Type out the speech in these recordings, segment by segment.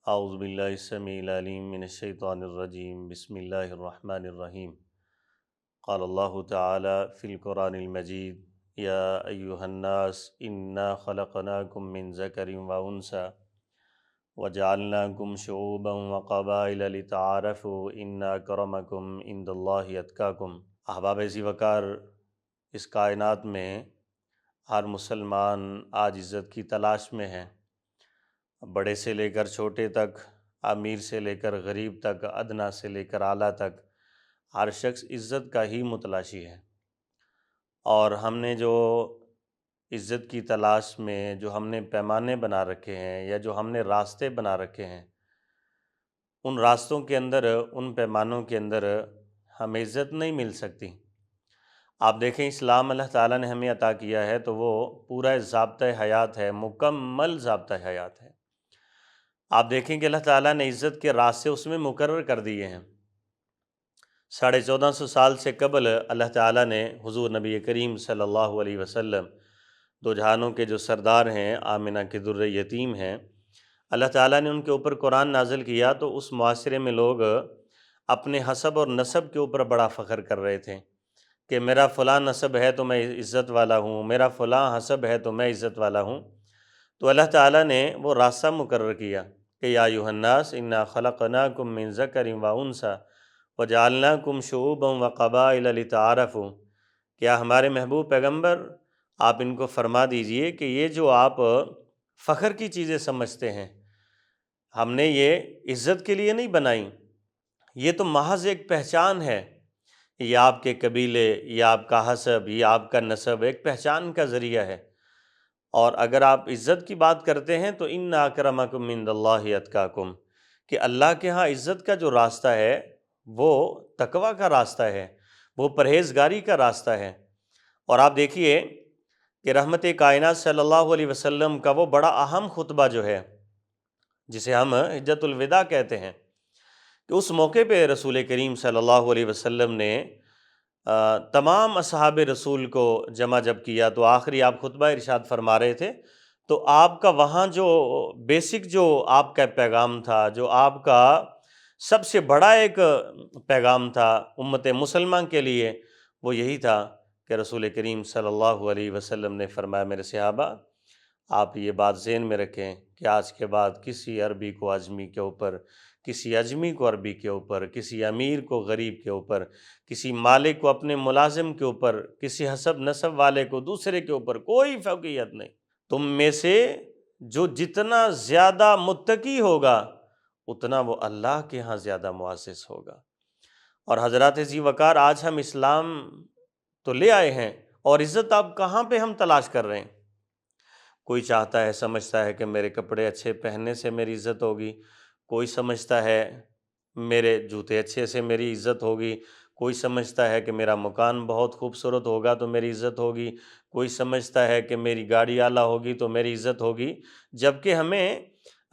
اعوذ باللہ السمیع العلیم من الشیطان الرجیم بسم اللہ الرحمن الرحیم قال اللہ تعالی فی القرآن المجید یا ایہا الناس انا خلقناکم من ذکر و انثی وجعلناکم شعوبا وقبائل لتعارفوا ان اکرمکم عند اللہ اتقاکم۔ احباب ذی وقار، اس کائنات میں ہر مسلمان آج عزت کی تلاش میں ہے، بڑے سے لے کر چھوٹے تک، امیر سے لے کر غریب تک، ادنا سے لے کر اعلیٰ تک، ہر شخص عزت کا ہی متلاشی ہے۔ اور ہم نے جو عزت کی تلاش میں جو ہم نے پیمانے بنا رکھے ہیں یا جو ہم نے راستے بنا رکھے ہیں، ان راستوں کے اندر، ان پیمانوں کے اندر ہمیں عزت نہیں مل سکتی۔ آپ دیکھیں، اسلام اللہ تعالیٰ نے ہمیں عطا کیا ہے تو وہ پورا ضابطۂ حیات ہے، مکمل ضابطۂ حیات ہے۔ آپ دیکھیں کہ اللہ تعالیٰ نے عزت کے راستے اس میں مقرر کر دیے ہیں۔ 1450 سال سے قبل اللہ تعالیٰ نے حضور نبی کریم صلی اللہ علیہ وسلم، دو جہانوں کے جو سردار ہیں، آمنہ کے در یتیم ہیں، اللہ تعالیٰ نے ان کے اوپر قرآن نازل کیا تو اس معاشرے میں لوگ اپنے حسب اور نسب کے اوپر بڑا فخر کر رہے تھے کہ میرا فلاں نسب ہے تو میں عزت والا ہوں، میرا فلاں حسب ہے تو میں عزت والا ہوں۔ تو اللہ تعالیٰ نے وہ راستہ مقرر کیا کہ یا ایھا الناس انا خلقناکم من ذکر و انثی وجعلناکم شعوبا وقبائل لتعارفوا۔ کیا ہمارے محبوب پیغمبر، آپ ان کو فرما دیجئے کہ یہ جو آپ فخر کی چیزیں سمجھتے ہیں، ہم نے یہ عزت کے لیے نہیں بنائی، یہ تو محض ایک پہچان ہے۔ یہ آپ کے قبیلے، یہ آپ کا حسب، یہ آپ کا نسب ایک پہچان کا ذریعہ ہے۔ اور اگر آپ عزت کی بات کرتے ہیں تو ان اکرمکم عند اللہ اتقاکم، کہ اللہ کے ہاں عزت کا جو راستہ ہے وہ تقوی کا راستہ ہے، وہ پرہیزگاری کا راستہ ہے۔ اور آپ دیکھیے کہ رحمت کائنات صلی اللہ علیہ وسلم کا وہ بڑا اہم خطبہ جو ہے، جسے ہم حجۃ الوداع کہتے ہیں، کہ اس موقع پہ رسول کریم صلی اللہ علیہ وسلم نے تمام اصحاب رسول کو جمع جب کیا تو آخری آپ خطبہ ارشاد فرما رہے تھے، تو آپ کا وہاں جو بیسک جو آپ کا پیغام تھا، جو آپ کا سب سے بڑا ایک پیغام تھا امت مسلمہ کے لیے، وہ یہی تھا کہ رسول کریم صلی اللہ علیہ وسلم نے فرمایا میرے صحابہ، آپ یہ بات ذہن میں رکھیں کہ آج کے بعد کسی عربی کو اجمی کے اوپر، کسی اجمی کو عربی کے اوپر، کسی امیر کو غریب کے اوپر، کسی مالک کو اپنے ملازم کے اوپر، کسی حسب نسب والے کو دوسرے کے اوپر کوئی فوقیت نہیں۔ تم میں سے جو جتنا زیادہ متقی ہوگا اتنا وہ اللہ کے ہاں زیادہ معزز ہوگا۔ اور حضرات ذی وقار، آج ہم اسلام تو لے آئے ہیں اور عزت آپ کہاں پہ ہم تلاش کر رہے ہیں؟ کوئی چاہتا ہے، سمجھتا ہے کہ میرے کپڑے اچھے پہننے سے میری عزت ہوگی، کوئی سمجھتا ہے میرے جوتے اچھے سے میری عزت ہوگی، کوئی سمجھتا ہے کہ میرا مکان بہت خوبصورت ہوگا تو میری عزت ہوگی، کوئی سمجھتا ہے کہ میری گاڑی اعلیٰ ہوگی تو میری عزت ہوگی، جبکہ ہمیں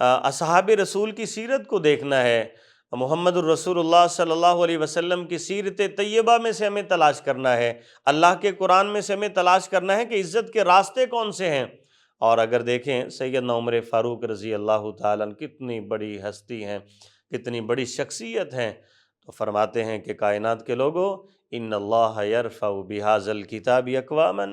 اصحاب رسول کی سیرت کو دیکھنا ہے، محمد الرسول اللہ صلی اللہ علیہ وسلم کی سیرت طیبہ میں سے ہمیں تلاش کرنا ہے، اللہ کے قرآن میں سے ہمیں تلاش کرنا ہے کہ عزت کے راستے کون سے ہیں۔ اور اگر دیکھیں سیدنا عمر فاروق رضی اللہ تعالیٰ عنہ کتنی بڑی ہستی ہیں، کتنی بڑی شخصیت ہیں، تو فرماتے ہیں کہ کائنات کے لوگوں، ان اللہ یرفع بہذا الکتاب اقواما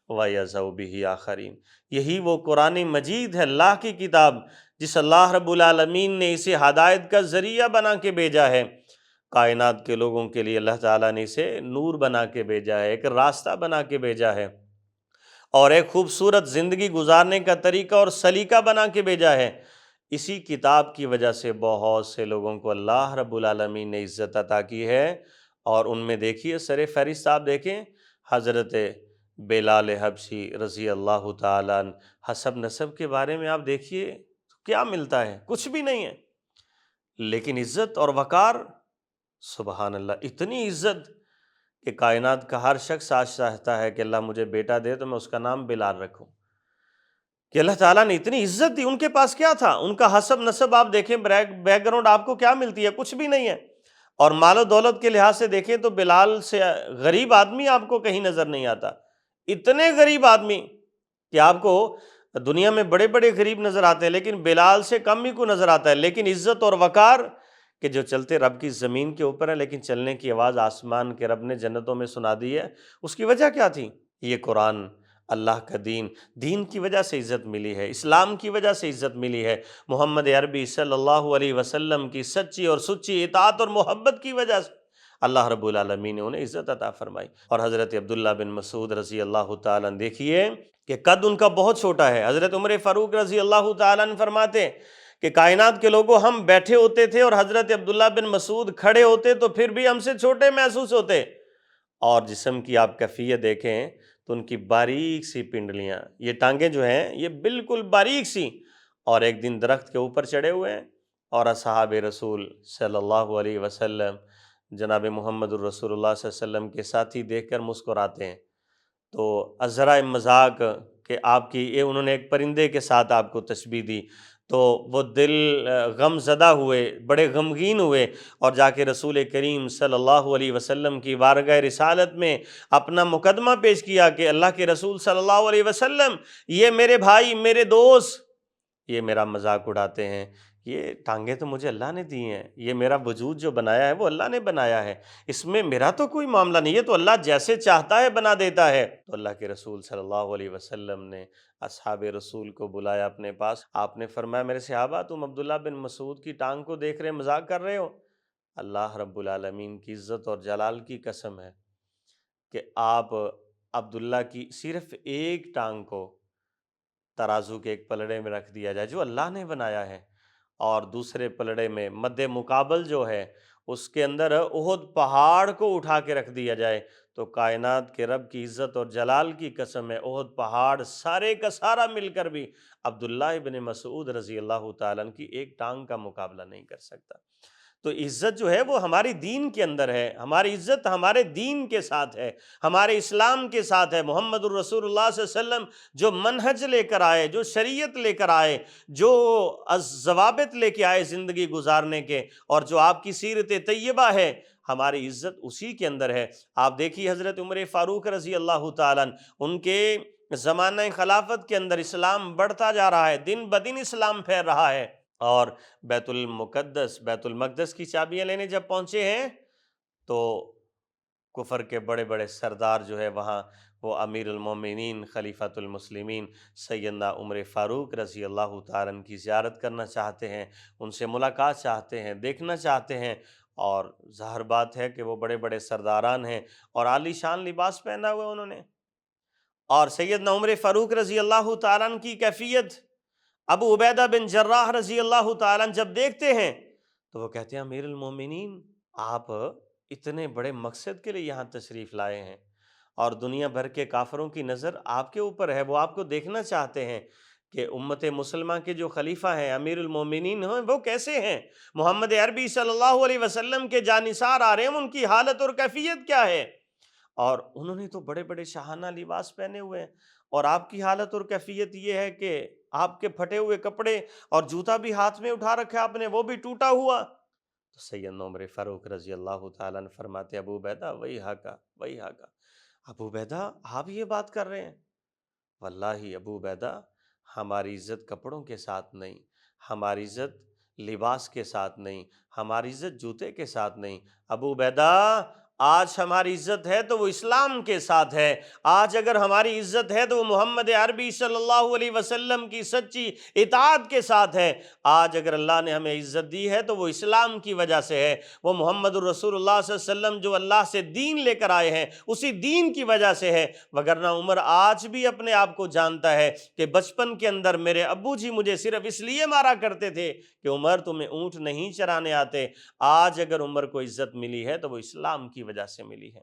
ویضع بہ آخرین، یہی وہ قرآن مجید ہے، اللہ کی کتاب، جس اللہ رب العالمین نے اسے ہدایت کا ذریعہ بنا کے بھیجا ہے۔ کائنات کے لوگوں کے لیے اللہ تعالیٰ نے اسے نور بنا کے بھیجا ہے، ایک راستہ بنا کے بھیجا ہے، اور ایک خوبصورت زندگی گزارنے کا طریقہ اور سلیقہ بنا کے بھیجا ہے۔ اسی کتاب کی وجہ سے بہت سے لوگوں کو اللہ رب العالمین نے عزت عطا کی ہے، اور ان میں دیکھیے سر فہرست آپ دیکھیں حضرت بلال حبشی رضی اللہ تعالیٰ عنہ، حسب نسب کے بارے میں آپ دیکھیے کیا ملتا ہے، کچھ بھی نہیں ہے، لیکن عزت اور وقار، سبحان اللہ، اتنی عزت کہ کائنات کا ہر شخص آج چاہتا ہے کہ اللہ مجھے بیٹا دے تو میں اس کا نام بلال رکھوں، کہ اللہ تعالیٰ نے اتنی عزت دی۔ ان کے پاس کیا تھا؟ ان کا حسب نسب آپ دیکھیں، بیک گراؤنڈ آپ کو کیا ملتی ہے؟ کچھ بھی نہیں ہے۔ اور مال و دولت کے لحاظ سے دیکھیں تو بلال سے غریب آدمی آپ کو کہیں نظر نہیں آتا، اتنے غریب آدمی کہ آپ کو دنیا میں بڑے بڑے غریب نظر آتے ہیں لیکن بلال سے کم ہی کو نظر آتا ہے، لیکن عزت اور وقار کہ جو چلتے رب کی زمین کے اوپر ہے لیکن چلنے کی آواز آسمان کے رب نے جنتوں میں سنا دی ہے۔ اس کی وجہ کیا تھی؟ یہ قرآن، اللہ کا دین، دین کی وجہ سے عزت ملی ہے، اسلام کی وجہ سے عزت ملی ہے، محمد عربی صلی اللہ علیہ وسلم کی سچی اور سچی اطاعت اور محبت کی وجہ سے اللہ رب العالمین نے انہیں عزت عطا فرمائی۔ اور حضرت عبداللہ بن مسعود رضی اللہ تعالیٰ عنہ دیکھیے کہ قد ان کا بہت چھوٹا ہے۔ حضرت عمر فاروق رضی اللہ تعالیٰ عنہ فرماتے کہ کائنات کے لوگوں ہم بیٹھے ہوتے تھے اور حضرت عبداللہ بن مسعود کھڑے ہوتے تو پھر بھی ہم سے چھوٹے محسوس ہوتے، اور جسم کی آپ کیفیت دیکھیں تو ان کی باریک سی پنڈلیاں، یہ ٹانگیں جو ہیں یہ بالکل باریک سی، اور ایک دن درخت کے اوپر چڑھے ہوئے ہیں اور اصحاب رسول صلی اللہ علیہ وسلم جناب محمد الرسول اللہ صلی اللہ علیہ وسلم کے ساتھی دیکھ کر مسکراتے ہیں، تو ذرائع مذاق کہ آپ کی یہ انہوں نے ایک پرندے کے ساتھ آپ کو تشبیہ دی، تو وہ دل غم زدہ ہوئے، بڑے غمگین ہوئے، اور جا کے رسول کریم صلی اللہ علیہ وسلم کی بارگاہ رسالت میں اپنا مقدمہ پیش کیا کہ اللہ کے رسول صلی اللہ علیہ وسلم، یہ میرے بھائی، میرے دوست، یہ میرا مذاق اڑاتے ہیں، یہ ٹانگیں تو مجھے اللہ نے دی ہیں، یہ میرا وجود جو بنایا ہے وہ اللہ نے بنایا ہے، اس میں میرا تو کوئی معاملہ نہیں ہے، تو اللہ جیسے چاہتا ہے بنا دیتا ہے۔ تو اللہ کے رسول صلی اللہ علیہ وسلم نے اصحاب رسول کو بلایا اپنے پاس، آپ نے فرمایا میرے صحابہ تم عبداللہ بن مسعود کی ٹانگ کو دیکھ رہے مذاق کر رہے ہو؟ اللہ رب العالمین کی عزت اور جلال کی قسم ہے کہ آپ عبداللہ کی صرف ایک ٹانگ کو ترازو کے ایک پلڑے میں رکھ دیا جائے جو اللہ نے بنایا ہے، اور دوسرے پلڑے میں مد مقابل جو ہے اس کے اندر احد پہاڑ کو اٹھا کے رکھ دیا جائے، تو کائنات کے رب کی عزت اور جلال کی قسم ہے احد پہاڑ سارے کا سارا مل کر بھی عبداللہ ابن مسعود رضی اللہ تعالیٰ عنہ کی ایک ٹانگ کا مقابلہ نہیں کر سکتا۔ تو عزت جو ہے وہ ہماری دین کے اندر ہے، ہماری عزت ہمارے دین کے ساتھ ہے، ہمارے اسلام کے ساتھ ہے۔ محمد الرسول اللہ صلی اللہ علیہ وسلم جو منہج لے کر آئے، جو شریعت لے کر آئے، جو ضوابط لے کے آئے زندگی گزارنے کے، اور جو آپ کی سیرت طیبہ ہے، ہماری عزت اسی کے اندر ہے۔ آپ دیکھیے حضرت عمر فاروق رضی اللہ تعالیٰ عنہ، ان کے زمانہ خلافت کے اندر اسلام بڑھتا جا رہا ہے، دن بدن اسلام پھیل رہا ہے، اور بیت المقدس کی چابیاں لینے جب پہنچے ہیں تو کفر کے بڑے بڑے سردار جو ہے وہاں وہ امیر المومنین خلیفۃ المسلمین سیدنا عمر فاروق رضی اللہ تعالیٰ عنہ کی زیارت کرنا چاہتے ہیں، ان سے ملاقات چاہتے ہیں، دیکھنا چاہتے ہیں، اور ظاہر بات ہے کہ وہ بڑے بڑے سرداران ہیں اور عالی شان لباس پہنا ہوا انہوں نے، اور سیدنا عمر فاروق رضی اللہ تعالیٰ عنہ کی کیفیت ابو عبیدہ بن جراح رضی اللہ تعالیٰ عنہ جب دیکھتے ہیں تو وہ کہتے ہیں امیر المومنین آپ اتنے بڑے مقصد کے لیے یہاں تشریف لائے ہیں، اور دنیا بھر کے کافروں کی نظر آپ کے اوپر ہے، وہ آپ کو دیکھنا چاہتے ہیں کہ امت مسلمہ کے جو خلیفہ ہیں امیر المومنین ہیں وہ کیسے ہیں، محمد عربی صلی اللہ علیہ وسلم کے جانثار آ رہے ہیں، ان کی حالت اور کیفیت کیا ہے، اور انہوں نے تو بڑے بڑے شاہانہ لباس پہنے ہوئے ہیں، اور آپ کی حالت اور کیفیت یہ ہے کہ آپ کے پھٹے ہوئے کپڑے اور جوتا بھی ہاتھ میں اٹھا رکھا آپ نے، وہ بھی ٹوٹا ہوا۔ تو سیدنا عمر فاروق رضی اللہ تعالیٰ عنہ فرماتے ابو عبیدہ وہی ہاکا وہی ہاکا، ابو عبیدہ آپ یہ بات کر رہے ہیں؟ واللہ ابو عبیدہ ہماری عزت کپڑوں کے ساتھ نہیں، ہماری عزت لباس کے ساتھ نہیں، ہماری عزت جوتے کے ساتھ نہیں، ابو عبیدہ آج ہماری عزت ہے تو وہ اسلام کے ساتھ ہے، آج اگر ہماری عزت ہے تو وہ محمد عربی صلی اللہ علیہ وسلم کی سچی اطاعت کے ساتھ ہے، آج اگر اللہ نے ہمیں عزت دی ہے تو وہ اسلام کی وجہ سے ہے، وہ محمد الرسول اللہ صلی اللہ علیہ وسلم جو اللہ سے دین لے کر آئے ہیں اسی دین کی وجہ سے ہے، وگرنہ عمر آج بھی اپنے آپ کو جانتا ہے کہ بچپن کے اندر میرے ابو جی مجھے صرف اس لیے مارا کرتے تھے کہ عمر تمہیں اونٹ نہیں چرانے آتے، آج اگر عمر کو عزت ملی ہے تو وہ اسلام کی وجہ سے ملی ہے۔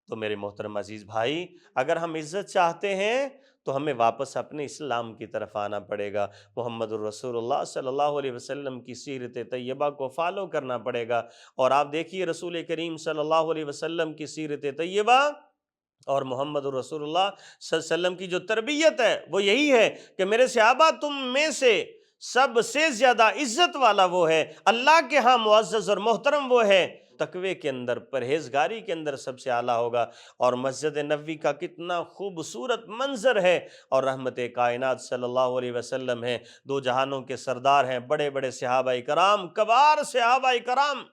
تو میرے محترم عزیز بھائی، اگر ہم عزت چاہتے ہیں تو ہمیں واپس اپنے اسلام کی طرف آنا پڑے گا، محمد الرسول اللہ صلی اللہ علیہ وسلم کی سیرت طیبہ کو فالو کرنا پڑے گا، اور آپ دیکھیے رسول کریم صلی اللہ علیہ وسلم کی سیرت طیبہ اور محمد الرسول اللہ صلی اللہ علیہ وسلم کی جو تربیت ہے وہ یہی ہے کہ میرے صحابہ تم میں سے سب سے زیادہ عزت والا وہ ہے، اللہ کے ہاں معزز اور محترم وہ ہے تقوی کے اندر، پرہیزگاری کے اندر سب سے اعلیٰ ہوگا۔ اور مسجد نبوی کا کتنا خوبصورت منظر ہے، اور رحمت کائنات صلی اللہ علیہ وسلم ہیں، دو جہانوں کے سردار ہیں، بڑے بڑے صحابہ کرام، کبار صحابہ کرام،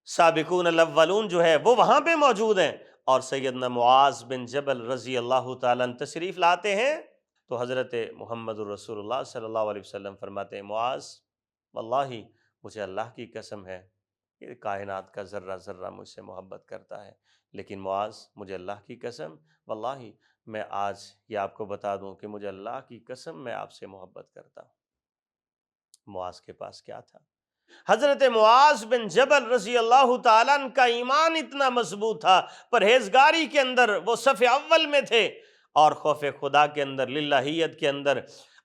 سابقون الاولون جو ہے وہ وہاں پہ موجود ہیں، اور سیدنا معاذ بن جبل رضی اللہ تعالیٰ عنہ تشریف لاتے ہیں۔ تو حضرت محمد الرسول اللہ صلی اللہ علیہ وسلم فرماتے ہیں، معاذ واللہ مجھے اللہ کی قسم ہے کہ کائنات کا ذرہ ذرہ مجھ سے محبت کرتا ہے، لیکن معاذ مجھے اللہ کی قسم، واللہ میں آج یہ آپ کو بتا دوں کہ مجھے اللہ کی قسم میں آپ سے محبت کرتا ہوں۔ معاذ کے پاس کیا تھا؟ حضرت معاذ بن جبل رضی اللہ تعالیٰ عنہ کا ایمان اتنا مضبوط تھا، پرہیزگاری کے اندر وہ صف اول میں تھے، اور خوف خدا کے اندر، للہیت کے اندر،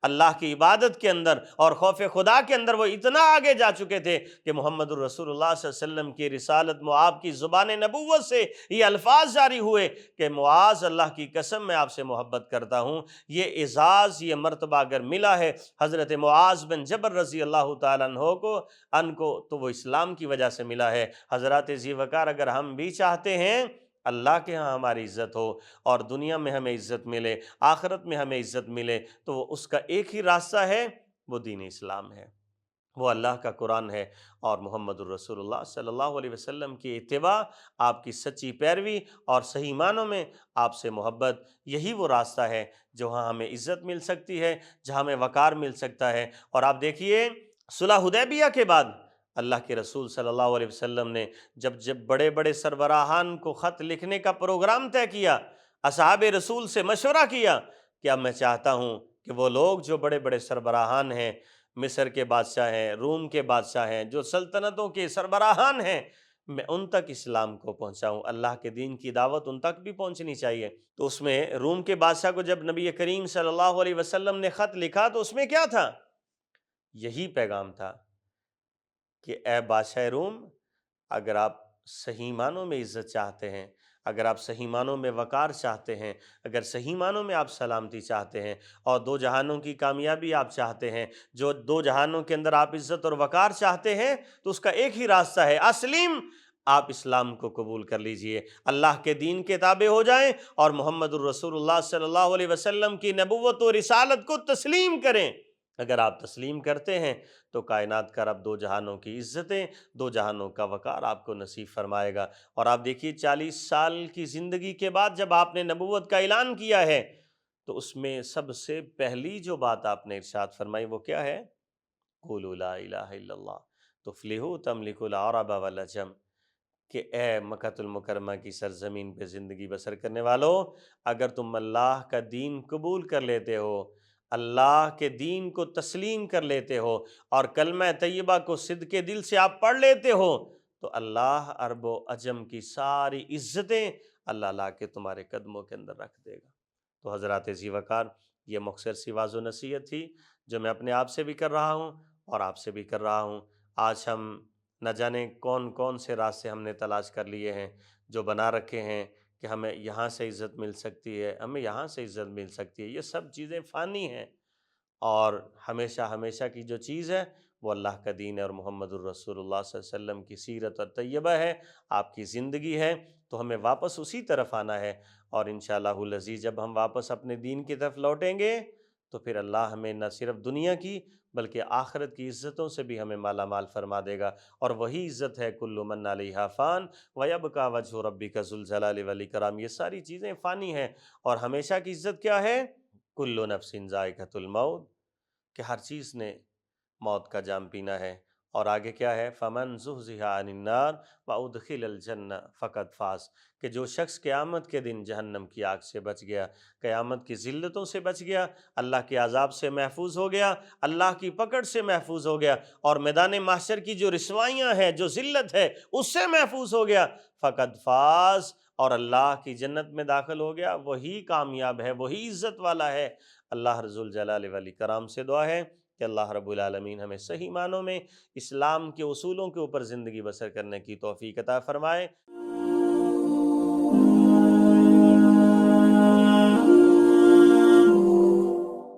اللہ کی عبادت کے اندر اور خوف خدا کے اندر وہ اتنا آگے جا چکے تھے کہ محمد الرسول اللہ صلی اللہ علیہ وسلم کی رسالت میں آپ کی زبان نبوت سے یہ الفاظ جاری ہوئے کہ معاذ اللہ کی قسم میں آپ سے محبت کرتا ہوں۔ یہ اعزاز، یہ مرتبہ اگر ملا ہے حضرت معاذ بن جبل رضی اللہ تعالیٰ عنہ کو تو وہ اسلام کی وجہ سے ملا ہے۔ حضرات ذی وقار، اگر ہم بھی چاہتے ہیں اللہ کے ہاں ہماری عزت ہو اور دنیا میں ہمیں عزت ملے، آخرت میں ہمیں عزت ملے، تو اس کا ایک ہی راستہ ہے، وہ دین اسلام ہے، وہ اللہ کا قرآن ہے، اور محمد الرسول اللہ صلی اللہ علیہ وسلم کی اتباع، آپ کی سچی پیروی اور صحیح معنوں میں آپ سے محبت، یہی وہ راستہ ہے جہاں ہمیں عزت مل سکتی ہے، جہاں ہمیں وقار مل سکتا ہے۔ اور آپ دیکھیے صلح حدیبیہ کے بعد اللہ کے رسول صلی اللہ علیہ وسلم نے جب بڑے بڑے سربراہان کو خط لکھنے کا پروگرام طے کیا، اصحاب رسول سے مشورہ کیا کہ اب میں چاہتا ہوں کہ وہ لوگ جو بڑے بڑے سربراہان ہیں، مصر کے بادشاہ ہیں، روم کے بادشاہ ہیں، جو سلطنتوں کے سربراہان ہیں، میں ان تک اسلام کو پہنچاؤں، اللہ کے دین کی دعوت ان تک بھی پہنچنی چاہیے۔ تو اس میں روم کے بادشاہ کو جب نبی کریم صلی اللہ علیہ وسلم نے خط لکھا تو اس میں کیا تھا؟ یہی پیغام تھا کہ اے بادشاہ روم، اگر آپ صحیح معنوں میں عزت چاہتے ہیں، اگر آپ صحیح معنوں میں وقار چاہتے ہیں، اگر صحیح معنوں میں آپ سلامتی چاہتے ہیں اور دو جہانوں کی کامیابی آپ چاہتے ہیں، جو دو جہانوں کے اندر آپ عزت اور وقار چاہتے ہیں، تو اس کا ایک ہی راستہ ہے، اسلم، آپ اسلام کو قبول کر لیجئے، اللہ کے دین کے تابع ہو جائیں اور محمد الرسول اللہ صلی اللہ علیہ وسلم کی نبوت و رسالت کو تسلیم کریں۔ اگر آپ تسلیم کرتے ہیں تو کائنات کا رب دو جہانوں کی عزتیں، دو جہانوں کا وقار آپ کو نصیب فرمائے گا۔ اور آپ دیکھیے 40 سال کی زندگی کے بعد جب آپ نے نبوت کا اعلان کیا ہے تو اس میں سب سے پہلی جو بات آپ نے ارشاد فرمائی وہ کیا ہے؟ قولوا لا الہ الا اللہ تفلحوا تملکوا العرب والعجم، کہ اے مکۃ المکرمہ کی سرزمین پہ زندگی بسر کرنے والوں، اگر تم اللہ کا دین قبول کر لیتے ہو، اللہ کے دین کو تسلیم کر لیتے ہو اور کلمہ طیبہ کو صدق دل سے آپ پڑھ لیتے ہو، تو اللہ عرب و عجم کی ساری عزتیں اللہ لا کے تمہارے قدموں کے اندر رکھ دے گا۔ تو حضرات ذی وقار، یہ مختصر سی واضح و نصیحت تھی جو میں اپنے آپ سے بھی کر رہا ہوں اور آپ سے بھی کر رہا ہوں۔ آج ہم نہ جانے کون کون سے راستے ہم نے تلاش کر لیے ہیں، جو بنا رکھے ہیں کہ ہمیں یہاں سے عزت مل سکتی ہے، ہمیں یہاں سے عزت مل سکتی ہے۔ یہ سب چیزیں فانی ہیں، اور ہمیشہ ہمیشہ کی جو چیز ہے وہ اللہ کا دین ہے اور محمد الرسول اللہ صلی اللہ علیہ وسلم کی سیرت اور طیبہ ہے، آپ کی زندگی ہے۔ تو ہمیں واپس اسی طرف آنا ہے، اور انشاءاللہ العزیز جب ہم واپس اپنے دین کی طرف لوٹیں گے تو پھر اللہ ہمیں نہ صرف دنیا کی بلکہ آخرت کی عزتوں سے بھی ہمیں مالا مال فرما دے گا، اور وہی عزت ہے کل من علیہا فان ویبقی وجہ ربک ذو الجلال والاکرام۔ یہ ساری چیزیں فانی ہیں، اور ہمیشہ کی عزت کیا ہے؟ کل نفس ذائقۃ الموت، کہ ہر چیز نے موت کا جام پینا ہے۔ اور آگے کیا ہے؟ فمن زحزح عن النار وادخل الجنہ فقد فاز، کہ جو شخص قیامت کے دن جہنم کی آگ سے بچ گیا، قیامت کی ذلتوں سے بچ گیا، اللہ کے عذاب سے محفوظ ہو گیا، اللہ کی پکڑ سے محفوظ ہو گیا، اور میدان محشر کی جو رسوائیاں ہیں، جو ذلت ہے، اس سے محفوظ ہو گیا، فقد فاز، اور اللہ کی جنت میں داخل ہو گیا، وہی کامیاب ہے، وہی عزت والا ہے۔ اللہ رضی الجلال والاکرام سے دعا ہے کہ اللہ رب العالمین ہمیں صحیح معنوں میں اسلام کے اصولوں کے اوپر زندگی بسر کرنے کی توفیق عطا فرمائے۔